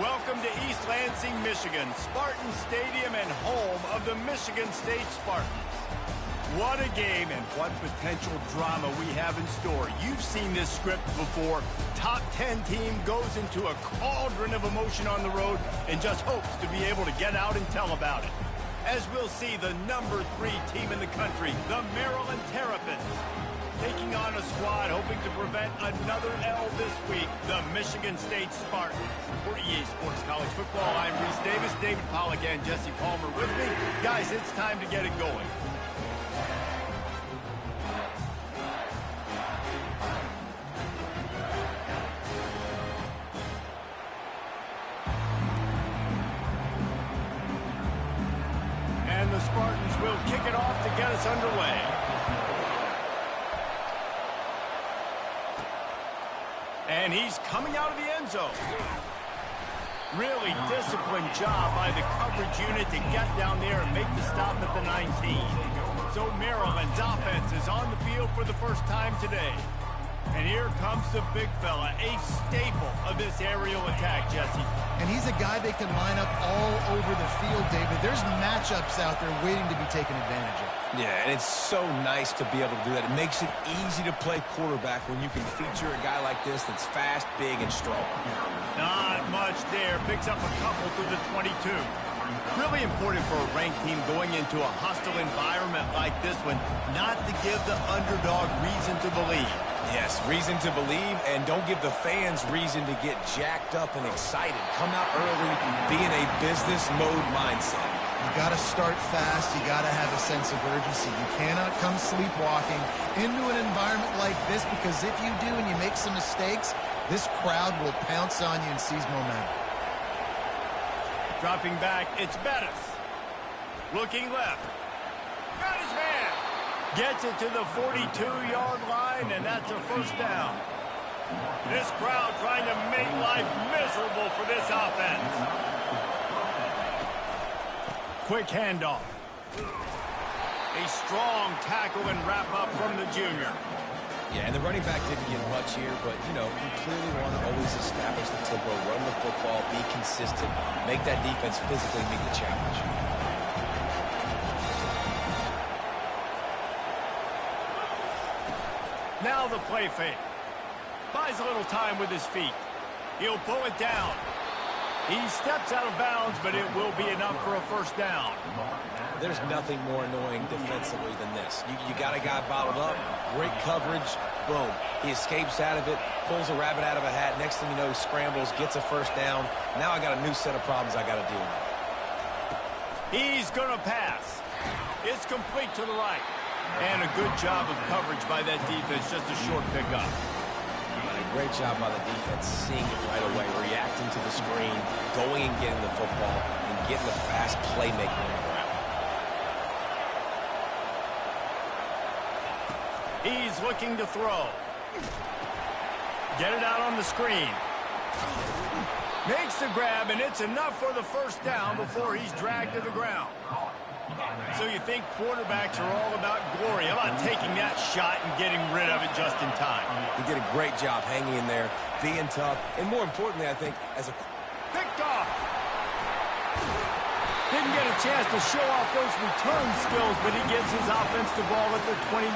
Welcome to East Lansing, Michigan, Spartan Stadium and home of the Michigan State Spartans. What a game and what potential drama we have in store. You've seen this script before. Top 10 team goes into a cauldron of emotion on the road and just hopes to be able to get out and tell about it. As we'll see, the number 3 team in the country, the Maryland Terrapins, taking on a squad hoping to prevent another L this week, the Michigan State Spartans. For EA Sports College Football, I'm Reese Davis, David Pollack, and Jesse Palmer with me. Guys, it's time to get it going. And the Spartans will kick it off to get us underway. And he's coming out of the end zone. Really disciplined job by the coverage unit to get down there and make the stop at the 19. So Maryland's offense is on the field for the first time today. And here comes the big fella, a staple of this aerial attack, Jesse. And he's a guy they can line up all over the field, David. There's matchups out there waiting to be taken advantage of. Yeah, and it's so nice to be able to do that. It makes it easy to play quarterback when you can feature a guy like this that's fast, big, and strong. Not much there. Picks up a couple to the 22. Really important for a ranked team going into a hostile environment like this one, not to give the underdog reason to believe. Yes, reason to believe, and don't give the fans reason to get jacked up and excited. Come out early, be in a business mode mindset. You got to start fast. You got to have a sense of urgency. You cannot come sleepwalking into an environment like this, because if you do and you make some mistakes, this crowd will pounce on you and seize momentum. Dropping back, it's Bettis. Looking left. Got his man. Gets it to the 42-yard line, and that's a first down. This crowd trying to make life miserable for this offense. Quick handoff. A strong tackle and wrap-up from the junior. Yeah, and the running back didn't get much here, but, you know, you clearly want to always establish the tempo, run the football, be consistent, make that defense physically meet the challenge. Now the play fake. Buys a little time with his feet. He'll pull it down. He steps out of bounds, but it will be enough for a first down. There's nothing more annoying defensively than this. You got a guy bottled up, great coverage, boom. He escapes out of it, pulls a rabbit out of a hat. Next thing you know, he scrambles, gets a first down. Now I got a new set of problems I got to deal with. He's going to pass. It's complete to the right. And a good job of coverage by that defense, just a short pickup. A great job by the defense, seeing it right away, reacting to the screen, going and getting the football, and getting the fast playmaker on the ground. He's looking to throw. Get it out on the screen. Makes the grab, and it's enough for the first down before he's dragged to the ground. So you think quarterbacks are all about glory, about taking that shot and getting rid of it just in time. He did a great job hanging in there, being tough, and more importantly, I think, as a... Picked off! Didn't get a chance to show off those return skills, but he gives his offense the ball at the 29.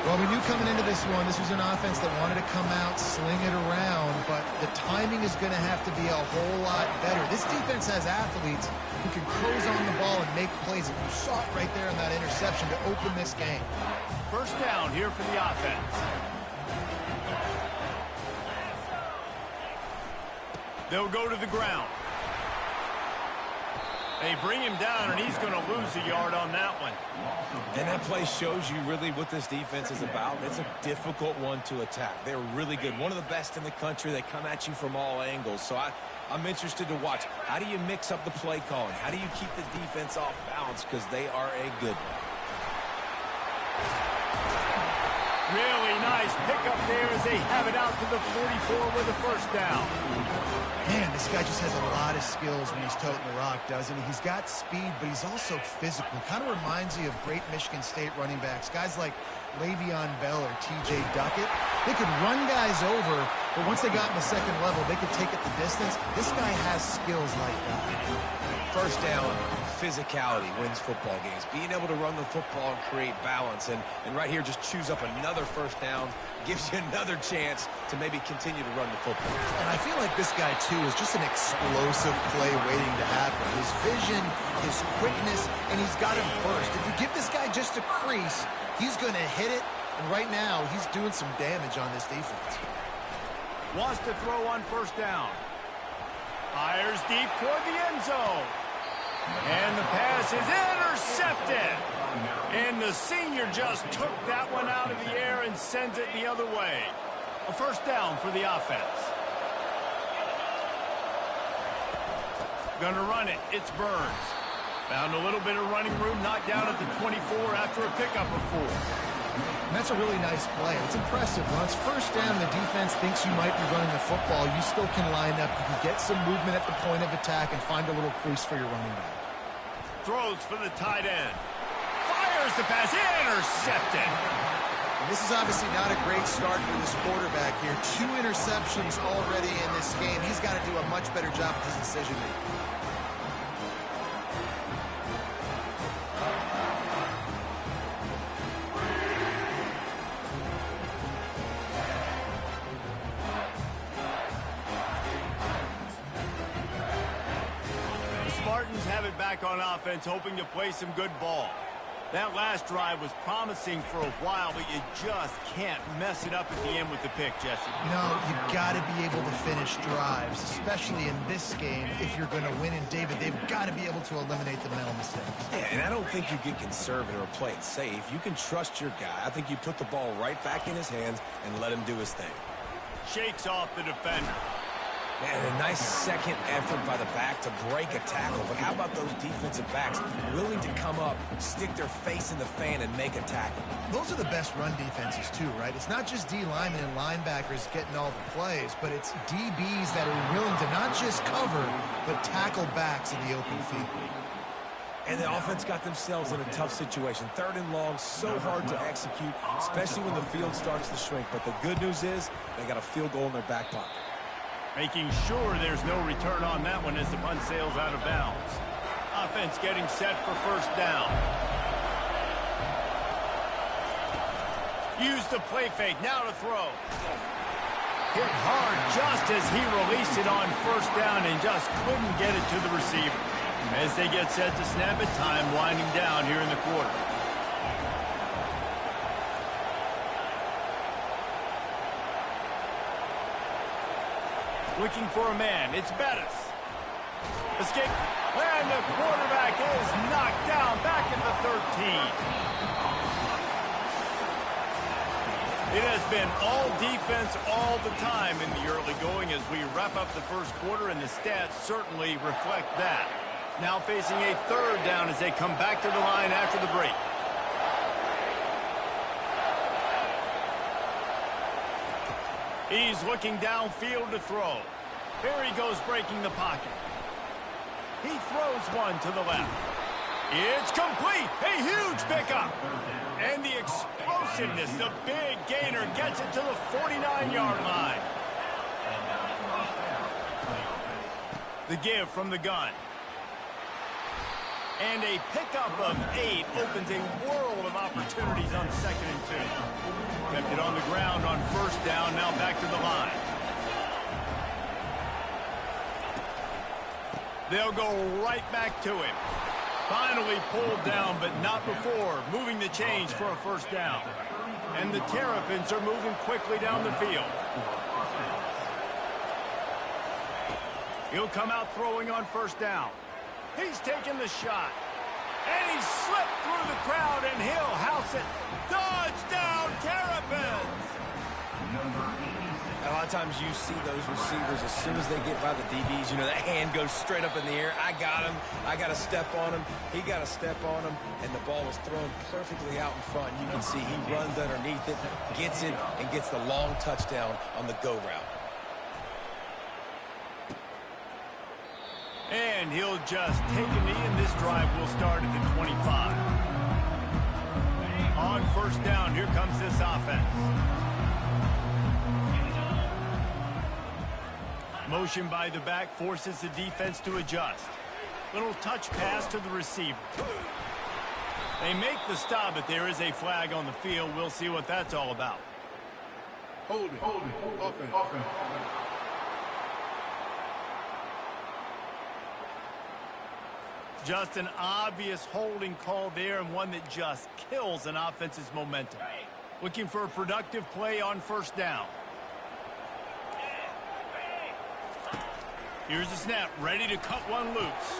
Well, we knew coming into this one, this was an offense that wanted to come out, sling it around, but the timing is going to have to be a whole lot better. This defense has athletes who can close on the ball and make plays. And you saw it right there in that interception to open this game. First down here for the offense. They'll go to the ground. They bring him down, and he's going to lose a yard on that one. And that play shows you really what this defense is about. It's a difficult one to attack. They're really good. One of the best in the country. They come at you from all angles. So I'm interested to watch. How do you mix up the play calling? How do you keep the defense off balance? Because they are a good one. Really nice pickup there as they have it out to the 44 with a first down. Man, this guy just has a lot of skills when he's toting the rock, doesn't he? He's got speed, but he's also physical. Kind of reminds me of great Michigan State running backs. Guys like Le'Veon Bell or T.J. Duckett. They could run guys over But once they got in the second level, they could take it the distance. This guy has skills like that. First down, physicality wins football games. Being able to run the football and create balance. And right here, just choose up another first down. Gives you another chance to maybe continue to run the football. And I feel like this guy, too, is just an explosive play waiting to happen. His vision, his quickness, and he's got him burst. If you give this guy just a crease, he's going to hit it. And right now, he's doing some damage on this defense. Wants to throw on first down. Fires deep toward the end zone. And the pass is intercepted. And the senior just took that one out of the air and sends it the other way. A first down for the offense. Gonna run it. It's Burns. Found a little bit of running room, knocked down at the 24 after a pickup of 4. And that's a really nice play. It's impressive. When it's first down, the defense thinks you might be running the football. You still can line up. You can get some movement at the point of attack and find a little crease for your running back. Throws for the tight end. Fires the pass. Intercepted. And this is obviously not a great start for this quarterback here. 2 interceptions already in this game. He's got to do a much better job with his decision making. Spartans have it back on offense, hoping to play some good ball. That last drive was promising for a while, but you just can't mess it up at the end with the pick, Jesse. No, you've got to be able to finish drives, especially in this game. If you're going to win, and David, they've got to be able to eliminate the mental mistakes. Yeah, and I don't think you get conservative or play it safe. You can trust your guy. I think you put the ball right back in his hands and let him do his thing. Shakes off the defender. Man, a nice second effort by the back to break a tackle. But how about those defensive backs willing to come up, stick their face in the fan, and make a tackle? Those are the best run defenses, too, right? It's not just D linemen and linebackers getting all the plays, but it's DBs that are willing to not just cover, but tackle backs in the open field. And the offense got themselves in a tough situation. 3rd and long, so hard to execute, especially when the field starts to shrink. But the good news is they got a field goal in their back pocket. Making sure there's no return on that one as the punt sails out of bounds. Offense getting set for first down. Use the play fake, now to throw. Hit hard just as he released it on first down and just couldn't get it to the receiver. As they get set to snap it, time winding down here in the quarter. Looking for a man. It's Bettis. Escape. And the quarterback is knocked down back at the 13. It has been all defense all the time in the early going as we wrap up the first quarter, and the stats certainly reflect that. Now facing a 3rd down as they come back to the line after the break. He's looking downfield to throw. Here he goes breaking the pocket. He throws one to the left. It's complete. A huge pickup. And the explosiveness, the big gainer gets it to the 49-yard line. The give from the gun. And a pickup of 8 opens a world of opportunities on 2nd and 2. Kept it on the ground on first down, now back to the line. They'll go right back to him. Finally pulled down, but not before. Moving the chains for a first down. And the Terrapins are moving quickly down the field. He'll come out throwing on first down. He's taking the shot. And he slipped through the crowd, and he'll house it. Touchdown, Terrapins! A lot of times you see those receivers, as soon as they get by the DBs, you know, that hand goes straight up in the air. I got him. I got to step on him. He got to step on him, and the ball was thrown perfectly out in front. You can see he runs underneath it, gets it, and gets the long touchdown on the go route. And he'll just take a knee, and this drive will start at the 25. On first down, here comes this offense. Motion by the back forces the defense to adjust. Little touch pass to the receiver. They make the stop, but there is a flag on the field. We'll see what that's all about. Hold it. Offense. Just an obvious holding call there, and one that just kills an offense's momentum. Looking for a productive play on first down. Here's the snap, ready to cut one loose.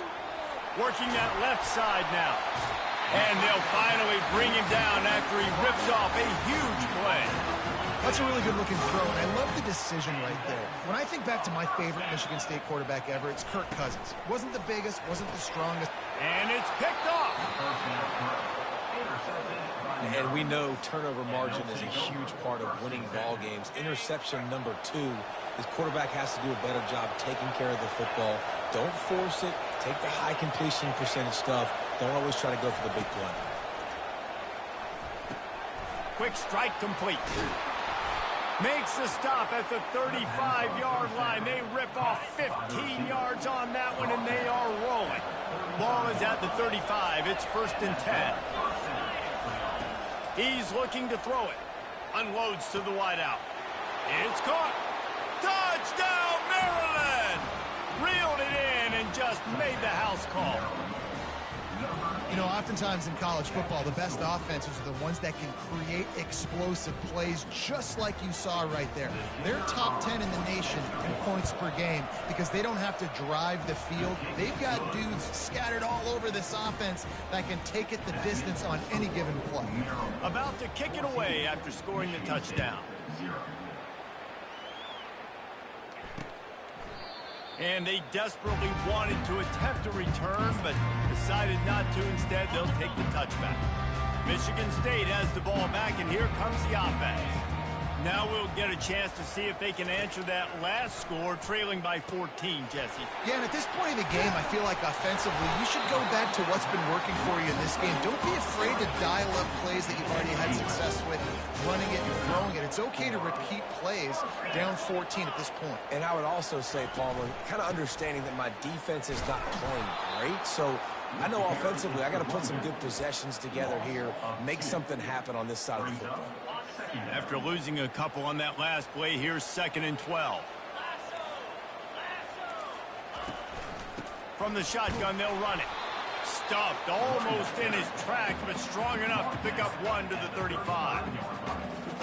Working that left side now. And they'll finally bring him down after he rips off a huge play. That's a really good-looking throw, and I love the decision right there. When I think back to my favorite Michigan State quarterback ever, it's Kirk Cousins. Wasn't the biggest, wasn't the strongest. And it's picked off. And we know turnover margin is a huge part of winning ball games. Interception number 2. His quarterback has to do a better job taking care of the football. Don't force it. Take the high completion percentage stuff. Don't always try to go for the big play. Quick strike complete. Makes the stop at the 35-yard line. They rip off 15 yards on that one, and they are rolling. Ball is at the 35. It's 1st and 10. He's looking to throw it. Unloads to the wideout. It's caught. Touchdown, Maryland! Reeled it in and just made the house call. You know, oftentimes in college football, the best offenses are the ones that can create explosive plays, just like you saw right there. They're top 10 in the nation in points per game because they don't have to drive the field. They've got dudes scattered all over this offense that can take it the distance on any given play. About to kick it away after scoring the touchdown. And they desperately wanted to attempt a return, but decided not to. Instead, they'll take the touchback. Michigan State has the ball back, and here comes the offense. Now we'll get a chance to see if they can answer that last score, trailing by 14, Jesse. Yeah, and at this point of the game, I feel like offensively, you should go back to what's been working for you in this game. Don't be afraid to dial up plays that you've already had success with, running it and throwing it. It's okay to repeat plays down 14 at this point. And I would also say, Palmer, kind of understanding that my defense is not playing great, so I know offensively I got to put some good possessions together here, make something happen on this side of the football. After losing a couple on that last play, here's 2nd and 12. From the shotgun, they'll run it. Stuffed almost in his tracks, but strong enough to pick up one to the 35.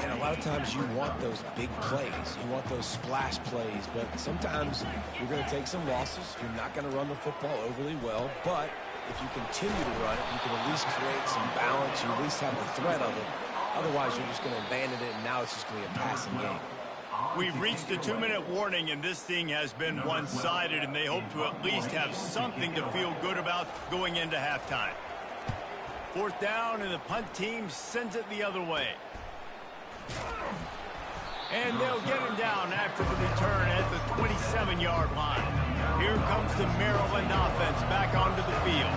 And a lot of times you want those big plays. You want those splash plays, but sometimes you're going to take some losses. You're not going to run the football overly well, but if you continue to run it, you can at least create some balance. You at least have the threat of it. Otherwise, you're just going to abandon it, and now it's just going to be a passing game. We've reached the 2-minute warning, and this thing has been one-sided, and they hope to at least have something to feel good about going into halftime. 4th down, and the punt team sends it the other way. And they'll get him down after the return at the 27-yard line. Here comes the Maryland offense back onto the field.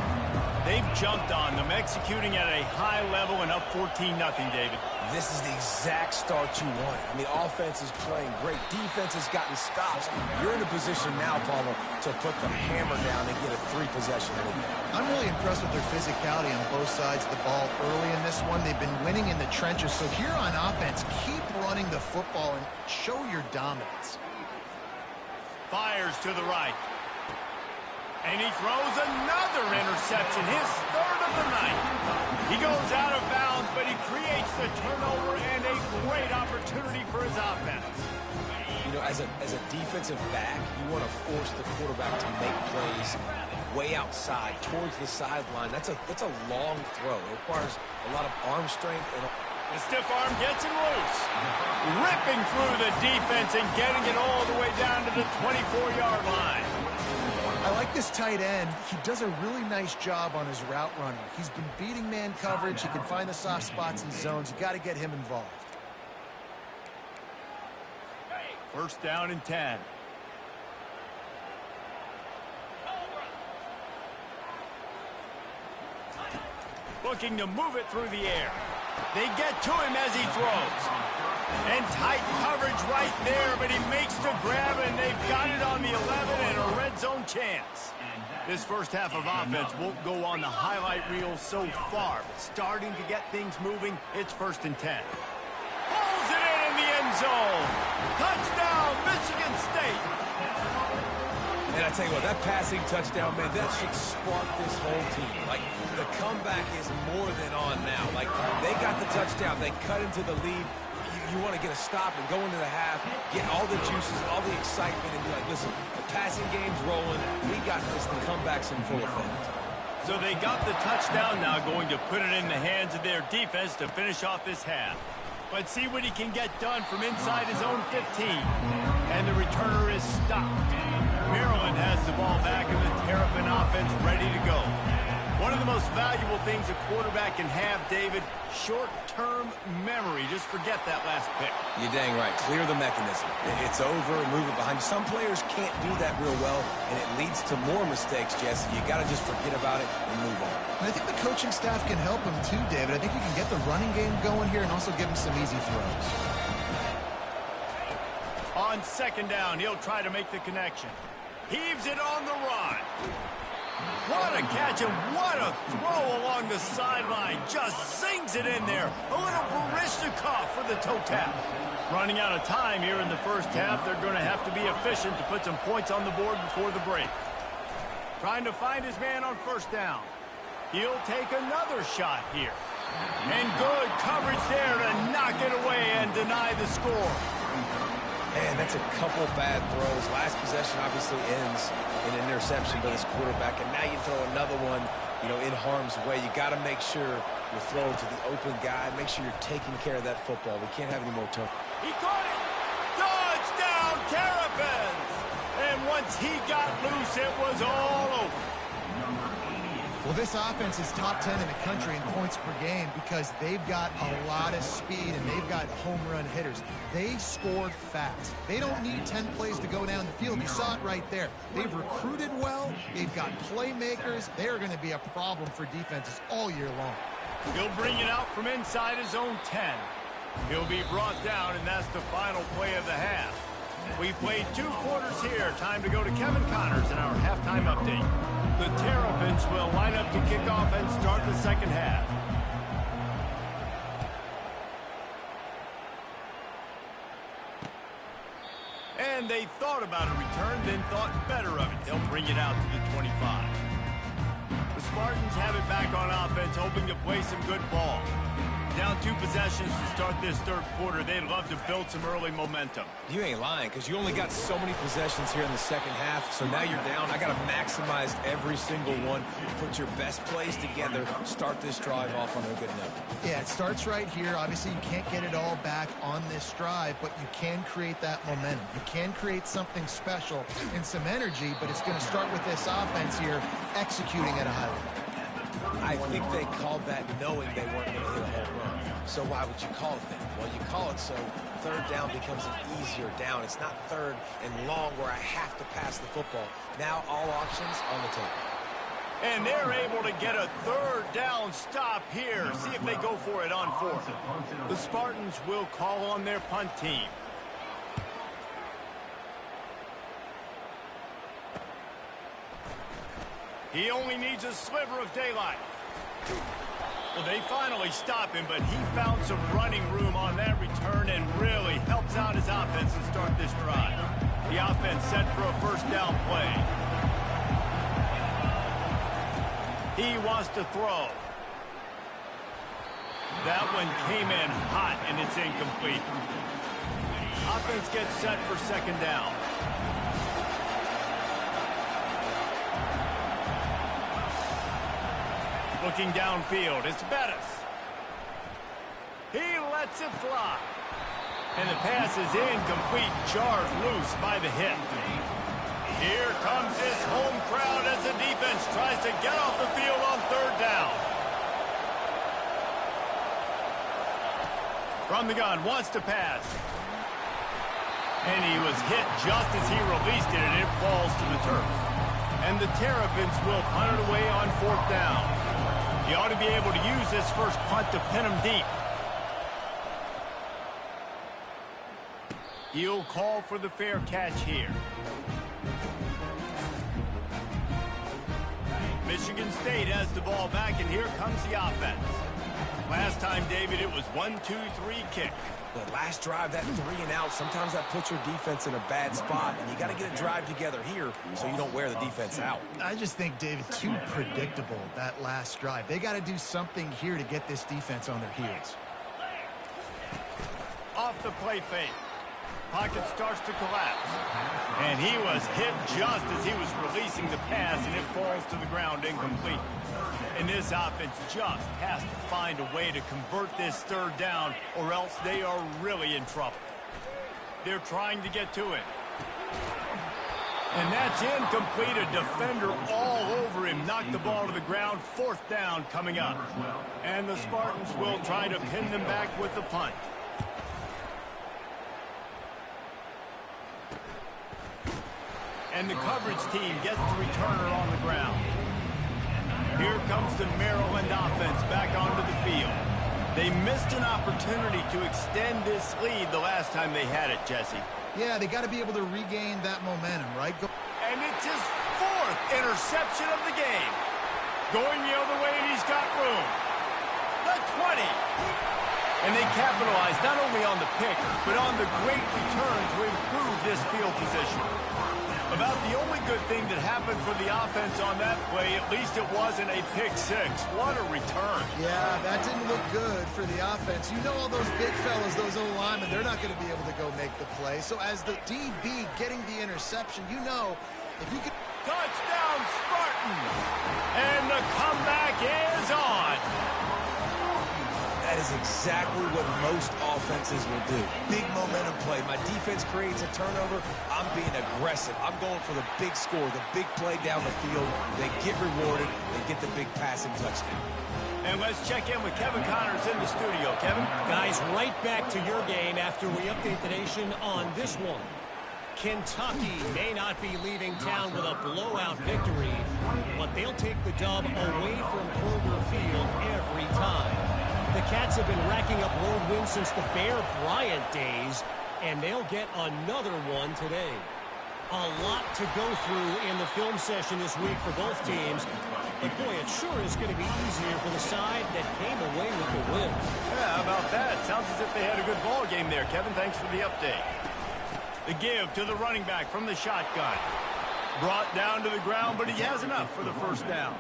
They've jumped on them, executing at a high level and up 14-0, David. This is the exact start you want. I mean, offense is playing great. Defense has gotten stops. You're in a position now, Palmer, to put the hammer down and get a 3-possession lead. I'm really impressed with their physicality on both sides of the ball early in this one. They've been winning in the trenches. So here on offense, keep running the football and show your dominance. Fires to the right. And he throws another interception, his 3rd of the night. He goes out of bounds, but he creates the turnover and a great opportunity for his offense. You know, as a defensive back, you want to force the quarterback to make plays way outside, towards the sideline. That's a long throw. It requires a lot of arm strength. And the stiff arm gets him loose. Ripping through the defense and getting it all the way down to the 24-yard line. I like this tight end. He does a really nice job on his route running. He's been beating man coverage. He can find the soft spots and zones. You got to get him involved. 1st down and 10. Looking to move it through the air. They get to him as he throws. And tight coverage right there, but he makes the grab, and they've got it on the 11 and a red zone chance. This first half of offense won't go on the highlight reel so far, but starting to get things moving, it's 1st and 10. Pulls it in the end zone. Touchdown, Michigan State. And I tell you what, that passing touchdown, man, that should spark this whole team. Like, the comeback is more than on now. Like, they got the touchdown. They cut into the lead. You want to get a stop and go into the half, get all the juices, all the excitement, and be like, listen, the passing game's rolling. We got this. The comeback's in full effect. So they got the touchdown now, going to put it in the hands of their defense to finish off this half. Let's see what he can get done from inside his own 15. And the returner is stopped. Maryland has the ball back, and the Terrapin offense ready to go. One of the most valuable things a quarterback can have, David, short-term memory. Just forget that last pick. You're dang right. Clear the mechanism. It's over, move it behind you. Some players can't do that real well, and it leads to more mistakes, Jesse. You got to just forget about it and move on. And I think the coaching staff can help him too, David. I think you can get the running game going here and also give him some easy throws. On 2nd down, he'll try to make the connection. Heaves it on the run. What a catch and what a throw along the sideline. Just sings it in there. A little Baryshnikov for the toe tap. Running out of time here in the first half. They're going to have to be efficient to put some points on the board before the break. Trying to find his man on 1st down. He'll take another shot here. And good coverage there to knock it away and deny the score. Man, that's a couple bad throws. Last possession obviously ends in an interception by this quarterback, and now you throw another one, in harm's way. You got to make sure you're throwing to the open guy. Make sure you're taking care of that football. We can't have any more turnovers. He caught it. Touchdown, Terrapins. And once he got loose, it was all over. Well, this offense is top 10 in the country in points per game because they've got a lot of speed and they've got home run hitters. They scored fast. They don't need 10 plays to go down the field. You saw it right there. They've recruited well. They've got playmakers. They're going to be a problem for defenses all year long. He'll bring it out from inside his own 10. He'll be brought down, and that's the final play of the half. We've played 2 quarters here. Time to go to Kevin Connors in our halftime update. The Terrapins will line up to kick off and start the 2nd half. And they thought about a return, then thought better of it. They'll bring it out to the 25. The Spartans have it back on offense, hoping to play some good ball. Down 2 possessions to start this 3rd quarter. They'd love to build some early momentum. You ain't lying, because you only got so many possessions here in the 2nd half, so now you're down. I got to maximize every single one. Put your best plays together. Start this drive off on a good note. Yeah, it starts right here. Obviously, you can't get it all back on this drive, but you can create that momentum. You can create something special and some energy, but it's going to start with this offense here executing at a high level. I think they called that knowing they weren't going to hit a home run. So why would you call it that? Well, you call it so 3rd down becomes an easier down. It's not 3rd and long where I have to pass the football. Now all options on the table. And they're able to get a 3rd down stop here. See if they go for it on 4th. The Spartans will call on their punt team. He only needs a sliver of daylight. Well, they finally stop him, but he found some running room on that return and really helps out his offense to start this drive. The offense set for a 1st down play. He wants to throw. That one came in hot, and it's incomplete. Offense gets set for 2nd down. Looking downfield, it's Bettis. He lets it fly. And the pass is incomplete, jarred loose by the hit. Here comes this home crowd as the defense tries to get off the field on 3rd down. From the gun, wants to pass. And he was hit just as he released it, and it falls to the turf. And the Terrapins will punt it away on 4th down. He ought to be able to use this first punt to pin him deep. He'll call for the fair catch here. Michigan State has the ball back, and here comes the offense. Last time, David, it was 1-2-3 kick. The last drive, that 3 and out, sometimes that puts your defense in a bad spot, and you got to get a drive together here so you don't wear the defense out. I just think, David, too predictable, that last drive. They got to do something here to get this defense on their heels. Off the play fake. Pocket starts to collapse. And he was hit just as he was releasing the pass, and it falls to the ground incomplete. And this offense just has to find a way to convert this third down, or else they are really in trouble. They're trying to get to it. And that's incomplete. A defender all over him. Knocked the ball to the ground. 4th down coming up. And the Spartans will try to pin them back with the punt. And the coverage team gets the returner on the ground. Here comes the Maryland offense back onto the field. They missed an opportunity to extend this lead the last time they had it, Jesse. Yeah, they got to be able to regain that momentum, right? And it's his 4th interception of the game. Going the other way, and he's got room. The 20. And they capitalize not only on the pick, but on the great return to improve this field position. About the only good thing that happened for the offense on that play, at least it wasn't a pick 6. What a return. Yeah, that didn't look good for the offense. You know all those big fellas, those O-linemen, they're not going to be able to go make the play. So as the DB getting the interception, you know, if you could... Touchdown, Spartans! And the comeback is on. That is exactly what most offenses will do. Big momentum play. My defense creates a turnover. I'm being aggressive. I'm going for the big score, the big play down the field. They get rewarded. They get the big passing touchdown. And let's check in with Kevin Connors in the studio. Kevin? Guys, right back to your game after we update the nation on this one. Kentucky may not be leaving town with a blowout victory, but they'll take the dub away from Kroger Field every time. The Cats have been racking up road wins since the Bear Bryant days, and they'll get another one today. A lot to go through in the film session this week for both teams, but boy, it sure is going to be easier for the side that came away with the win. Yeah, how about that? Sounds as if they had a good ball game there, Kevin. Thanks for the update. The give to the running back from the shotgun. Brought down to the ground, but he has enough for the 1st down.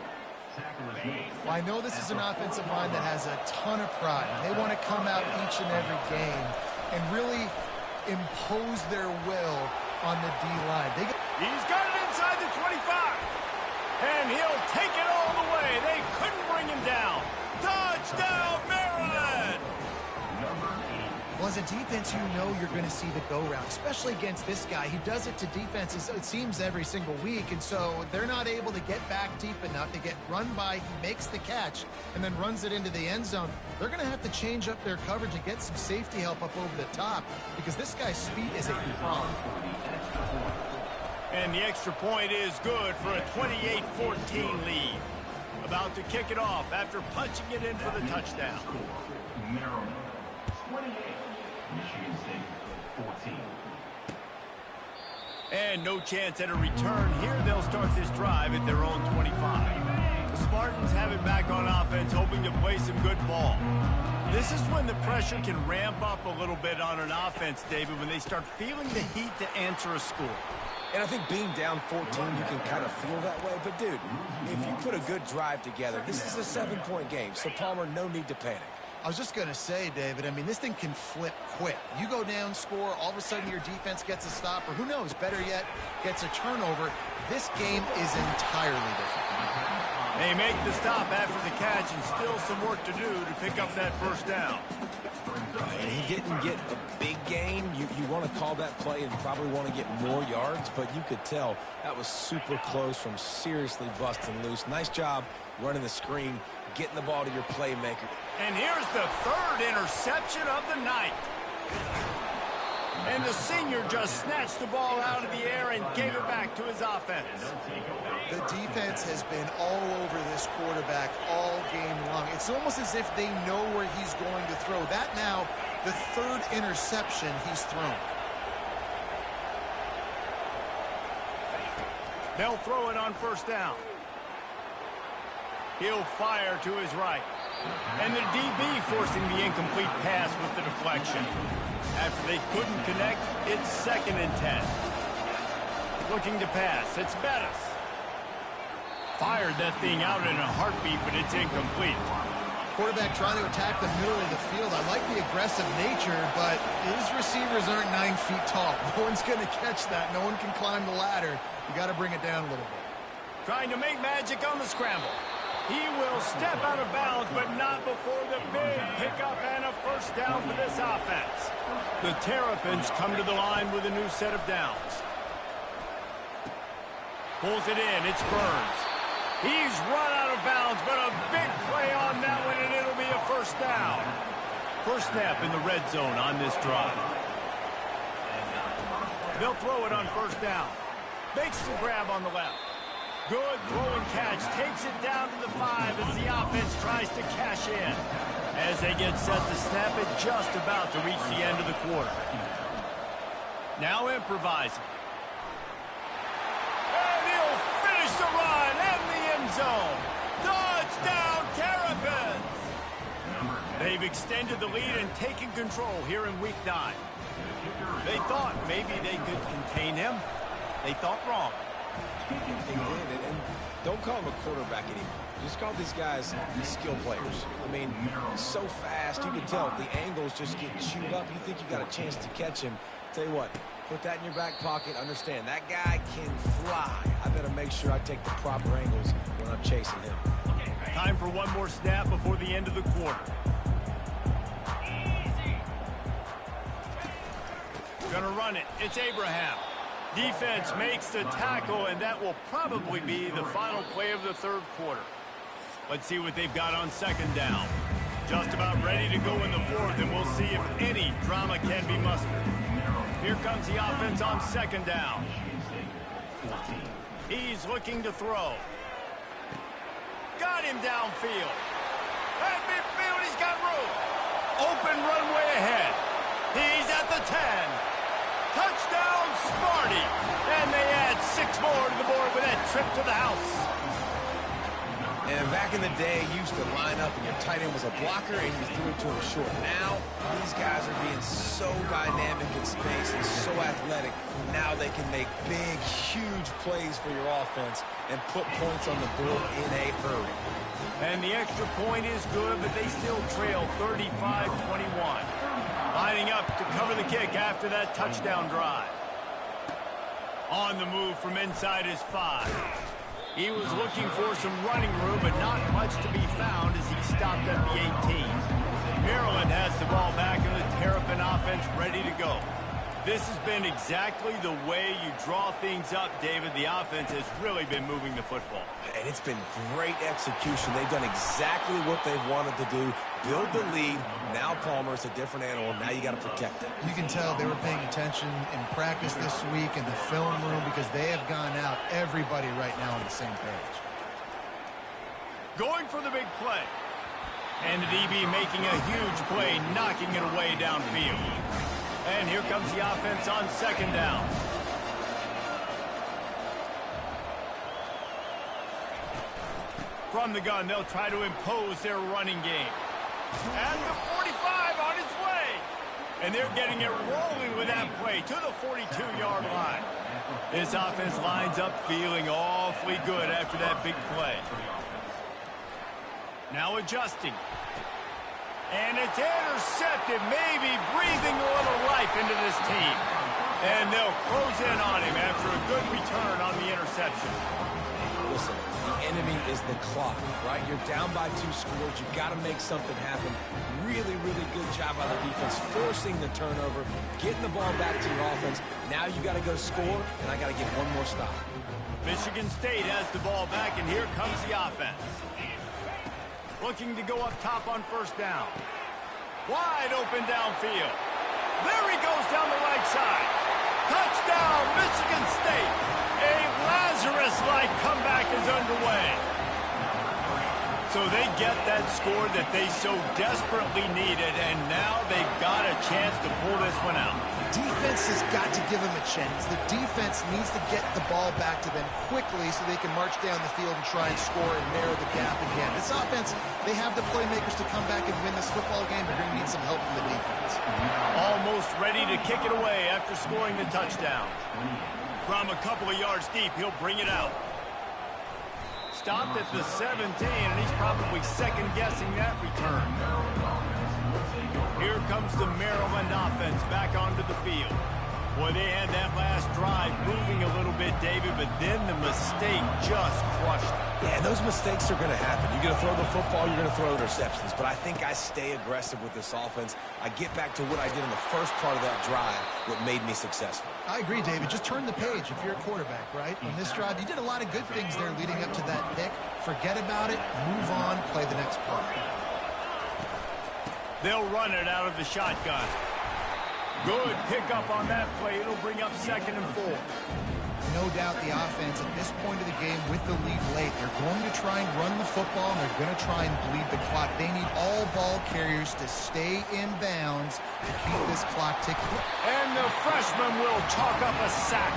Well, I know this is an offensive line that has a ton of pride. They want to come out each and every game and really impose their will on the D-line. He's got it inside the 25. And he'll take it all the way. They couldn't bring him down. Touchdown, Maryland! Well, as a defense, you know you're going to see the go-round, especially against this guy. He does it to defenses, it seems, every single week, and so they're not able to get back deep enough to get run by. He makes the catch and then runs it into the end zone. They're going to have to change up their coverage and get some safety help up over the top because this guy's speed is a problem. And the extra point is good for a 28-14 lead. About to kick it off after punching it in for the touchdown. Maryland, 28. Michigan State, 14. And no chance at a return here. They'll start this drive at their own 25. The Spartans have it back on offense, hoping to play some good ball. This is when the pressure can ramp up a little bit on an offense, David, when they start feeling the heat to answer a score. And I think being down 14, you can kind of feel that way. But, dude, if you put a good drive together, this is a 7-point game. So, Palmer, no need to panic. I was just going to say, David, I mean, this thing can flip quick. You go down, score, all of a sudden your defense gets a stop, or who knows, better yet, gets a turnover. This game is entirely different. They make the stop after the catch and still some work to do to pick up that 1st down. And he didn't get a big gain. You want to call that play and probably want to get more yards, but you could tell that was super close from seriously busting loose. Nice job running the screen, getting the ball to your playmaker. And here's the 3rd interception of the night. And the senior just snatched the ball out of the air and gave it back to his offense. The defense has been all over this quarterback all game long. It's almost as if they know where he's going to throw. That now, the 3rd interception he's thrown. They'll throw it on first down. He'll fire to his right. And the DB forcing the incomplete pass with the deflection. After they couldn't connect, it's 2nd and 10. Looking to pass. It's Bettis. Fired that thing out in a heartbeat, but it's incomplete. Quarterback trying to attack the middle of the field. I like the aggressive nature, but his receivers aren't 9 feet tall. No one's going to catch that. No one can climb the ladder. You got to bring it down a little bit. Trying to make magic on the scramble. He will step out of bounds, but not before the big pickup and a first down for this offense. The Terrapins come to the line with a new set of downs. Pulls it in. It's Burns. He's run out of bounds, but a big play on that one, and it'll be a first down. First snap in the red zone on this drive. They'll throw it on first down. Makes the grab on the left. Good throw and catch. Takes it down to the 5 as the offense tries to cash in. As they get set to snap it, just about to reach the end of the quarter. Now improvising. And he'll finish the run and the end zone. Touchdown, Terrapins! They've extended the lead and taken control here in Week 9. They thought maybe they could contain him. They thought wrong. They did, and don't call him a quarterback anymore. Just call these guys skill players. I mean, so fast, you can tell the angles just get chewed up. You think you got a chance to catch him. Tell you what, put that in your back pocket. Understand, that guy can fly. I better make sure I take the proper angles when I'm chasing him. Time for one more snap before the end of the quarter. Gonna run it. It's Abraham. Defense makes the tackle, and that will probably be the final play of the third quarter. Let's see what they've got on second down. Just about ready to go in the fourth, and we'll see if any drama can be mustered. Here comes the offense on second down. He's looking to throw. Got him downfield. At midfield, he's got room. Open runway ahead. He's at the 10. Touchdown, Sparty! And they add 6 more to the board with that trip to the house. And back in the day, you used to line up and your tight end was a blocker and you threw it to him short. Now, these guys are being so dynamic in space and so athletic. Now they can make big, huge plays for your offense and put points on the board in a hurry. And the extra point is good, but they still trail 35-21. Lining up to cover the kick after that touchdown drive. On the move from inside his 5. He was looking for some running room, but not much to be found as he stopped at the 18. Maryland has the ball back and the Terrapin offense ready to go. This has been exactly the way you draw things up, David. The offense has really been moving the football. And it's been great execution. They've done exactly what they've wanted to do. Build the lead. Now Palmer's a different animal. Now you got to protect it. You can tell they were paying attention in practice this week in the film room because they have gone out, everybody right now on the same page. Going for the big play. And the DB making a huge play, knocking it away downfield. And here comes the offense on second down. From the gun, they'll try to impose their running game. At the 45 on his way. And they're getting it rolling with that play to the 42-yard line. This offense lines up feeling awfully good after that big play. Now adjusting. And it's intercepted, maybe breathing a little life into this team. And they'll close in on him after a good return on the interception. Listen, the enemy is the clock, right? You're down by 2 scores. You've got to make something happen. Really, really good job by the defense, forcing the turnover, getting the ball back to your offense. Now you got to go score, and I got to get one more stop. Michigan State has the ball back, and here comes the offense. Looking to go up top on first down. Wide open downfield. There he goes down the right side. Touchdown, Michigan State. A Lazarus-like comeback is underway. So they get that score that they so desperately needed, and now they've got a chance to pull this one out. Defense has got to give them a chance. The defense needs to get the ball back to them quickly so they can march down the field and try and score and narrow the gap again. This offense, they have the playmakers to come back and win this football game. They're going to need some help from the defense. Almost ready to kick it away after scoring the touchdown. From a couple of yards deep, he'll bring it out. Stopped at the 17, and he's probably second-guessing that return. Here comes the Maryland offense back onto the field. Boy, they had that last drive moving a little bit, David, but then the mistake just crushed them. Yeah, and those mistakes are going to happen. You're going to throw the football, you're going to throw interceptions. But I think I stay aggressive with this offense. I get back to what I did in the first part of that drive, what made me successful. I agree, David. Just turn the page if you're a quarterback, right? On this drive, you did a lot of good things there leading up to that pick. Forget about it, move on, play the next play. They'll run it out of the shotgun. Good pickup on that play. It'll bring up 2nd and 4. No doubt the offense at this point of the game with the lead late, they're going to try and run the football, and they're going to try and bleed the clock. They need all ball carriers to stay in bounds to keep this clock ticking. And the freshman will chalk up a sack.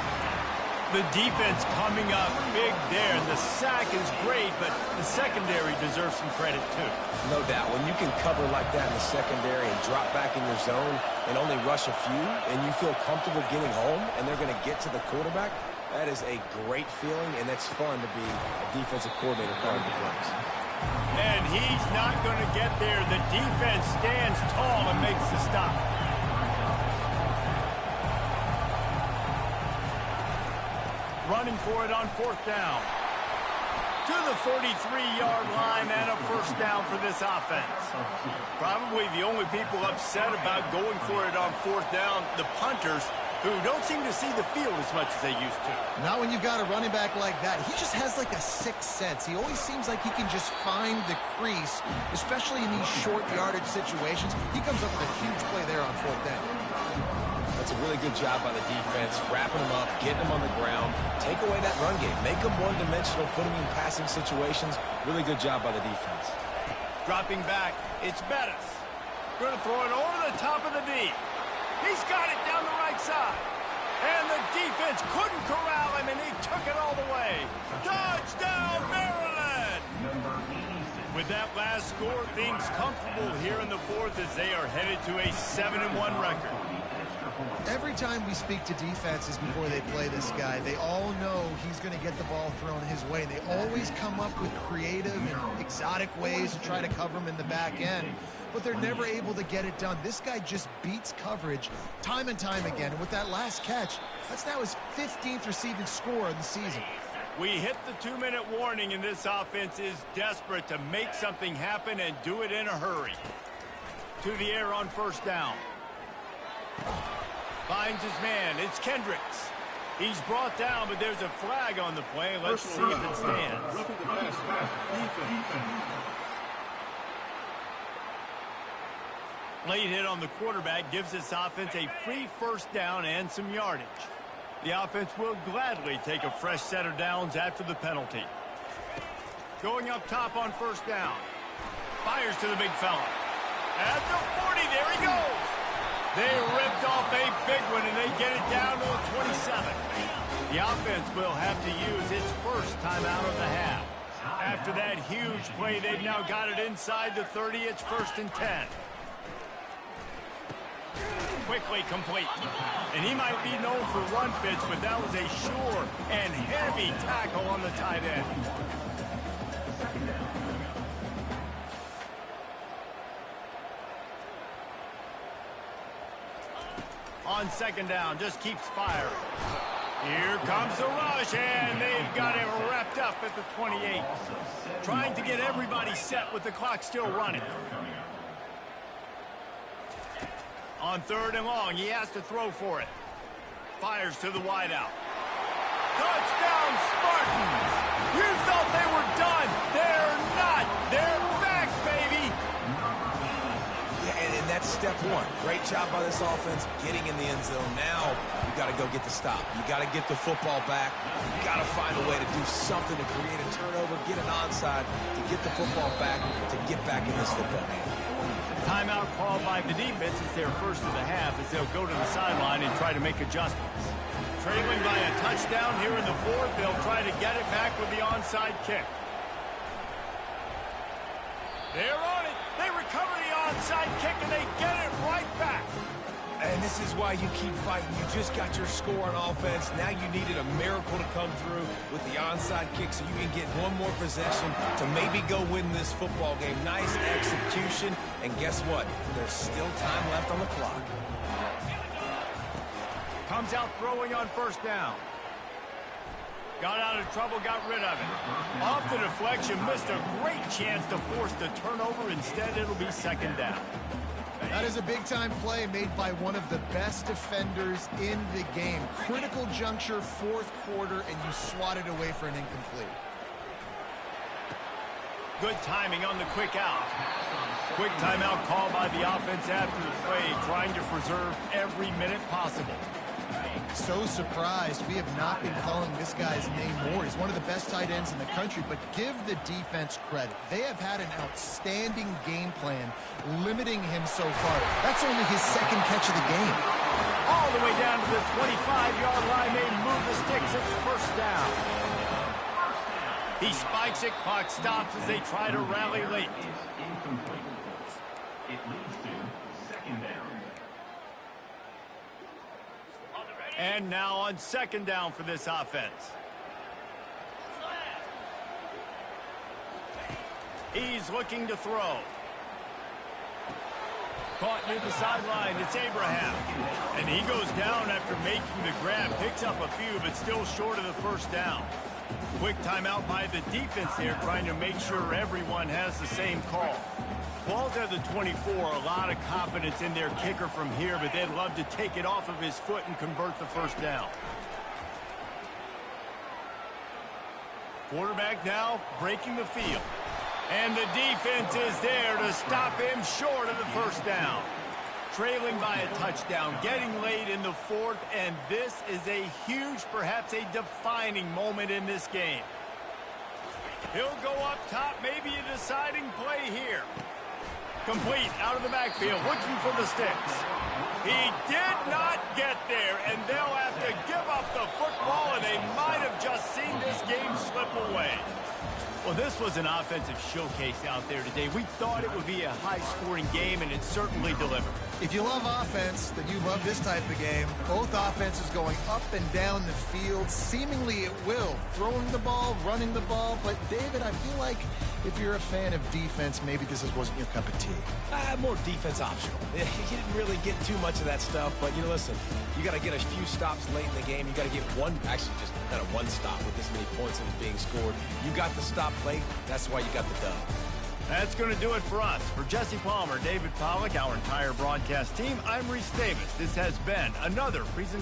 The defense coming up big there, and the sack is great, but the secondary deserves some credit too. No doubt. When you can cover like that in the secondary and drop back in your zone and only rush a few, and you feel comfortable getting home, and they're going to get to the quarterback, that is a great feeling, and it's fun to be a defensive coordinator calling the plays. And he's not going to get there. The defense stands tall and makes the stop. Running for it on 4th down. To the 43-yard line and a 1st down for this offense. Probably the only people upset about going for it on 4th down, the punters, who don't seem to see the field as much as they used to. Not when you've got a running back like that. He just has like a sixth sense. He always seems like he can just find the crease, especially in these short yardage situations. He comes up with a huge play there on 4th down. That's a really good job by the defense, wrapping them up, getting them on the ground, take away that run game, make them one-dimensional, put them in passing situations. Really good job by the defense. Dropping back, it's Bettis. Going to throw it over the top of the D. He's got it down the right side. And the defense couldn't corral him, and he took it all the way. Touchdown, Maryland! With that last score, things comfortable here in the 4th as they are headed to a 7-1 record. Every time we speak to defenses before they play this guy, they all know he's going to get the ball thrown his way. They always come up with creative and exotic ways to try to cover him in the back end, but they're never able to get it done. This guy just beats coverage time and time again. And with that last catch, that's now his 15th receiving score of the season. We hit the 2-minute warning, and this offense is desperate to make something happen and do it in a hurry. To the air on 1st down. Finds his man. It's Kendricks. He's brought down, but there's a flag on the play. Let's see if it stands. Late hit on the quarterback gives this offense a free 1st down and some yardage. The offense will gladly take a fresh set of downs after the penalty. Going up top on 1st down. Fires to the big fella. At the 40, there he goes. They ripped off a big one, and they get it down to the 27. The offense will have to use its 1st timeout of the half. After that huge play, they've now got it inside the 30. It's 1st and 10. Quickly complete. And he might be known for run fits, but that was a sure and heavy tackle on the tight end. On 2nd down, just keeps firing. Here comes the rush, and they've got it wrapped up at the 28. Trying to get everybody set with the clock still running. On 3rd and long, he has to throw for it. Fires to the wideout. Touchdown, Spartans! You thought they were done. They're not. They're back, baby. Yeah, and that's step one. Great job by this offense getting in the end zone. Now you got to go get the stop. You got to get the football back. You got to find a way to do something to create a turnover, get an onside, to get the football back, to get back in this football game. Timeout called by the defense. It's their first of the half as they'll go to the sideline and try to make adjustments. Trailing by a touchdown here in the fourth, they'll try to get it back with the onside kick. They're on it. They recover the onside kick, and they get it right back. And this is why you keep fighting. You just got your score on offense. Now you needed a miracle to come through with the onside kick so you can get one more possession to maybe go win this football game. Nice execution. And guess what? There's still time left on the clock. Comes out throwing on first down. Got out of trouble, got rid of it. Off the deflection, missed a great chance to force the turnover. Instead, it'll be second down. That is a big-time play made by one of the best defenders in the game. Critical juncture, fourth quarter, and you swat it away for an incomplete. Good timing on the quick out. Quick timeout called by the offense after the play, trying to preserve every minute possible. So surprised we have not been calling this guy's name more. He's one of the best tight ends in the country, but give the defense credit. They have had an outstanding game plan limiting him so far. That's only his second catch of the game. All the way down to the 25-yard line. They move the sticks. It's first down. He spikes it. Clock stops as they try to rally late. It leads to second down. And now on second down for this offense. He's looking to throw. Caught near the sideline. It's Abraham. And he goes down after making the grab. Picks up a few, but still short of the first down. Quick timeout by the defense there, trying to make sure everyone has the same call. Ball's at the 24, a lot of confidence in their kicker from here, but they'd love to take it off of his foot and convert the first down. Quarterback now breaking the field. And the defense is there to stop him short of the first down. Trailing by a touchdown, getting late in the fourth, and this is a huge, perhaps a defining moment in this game. He'll go up top, maybe a deciding play here. Complete out of the backfield, looking for the sticks. He did not get there, and they'll have to give up the football, and they might have just seen this game slip away. Well, this was an offensive showcase out there today. We thought it would be a high-scoring game, and it certainly delivered. If you love offense, then you love this type of game. Both offenses going up and down the field, seemingly at will. Throwing the ball, running the ball. But, David, I feel like if you're a fan of defense, maybe this wasn't your cup of tea. More defense optional. You didn't really get too much of that stuff, but, listen, you got to get a few stops late in the game. You got to get one, actually just kind of one stop with this many points that was being scored. You got the stop late. That's why you got the dub. That's going to do it for us. For Jesse Palmer, David Pollack, our entire broadcast team, I'm Reese Davis. This has been another presentation.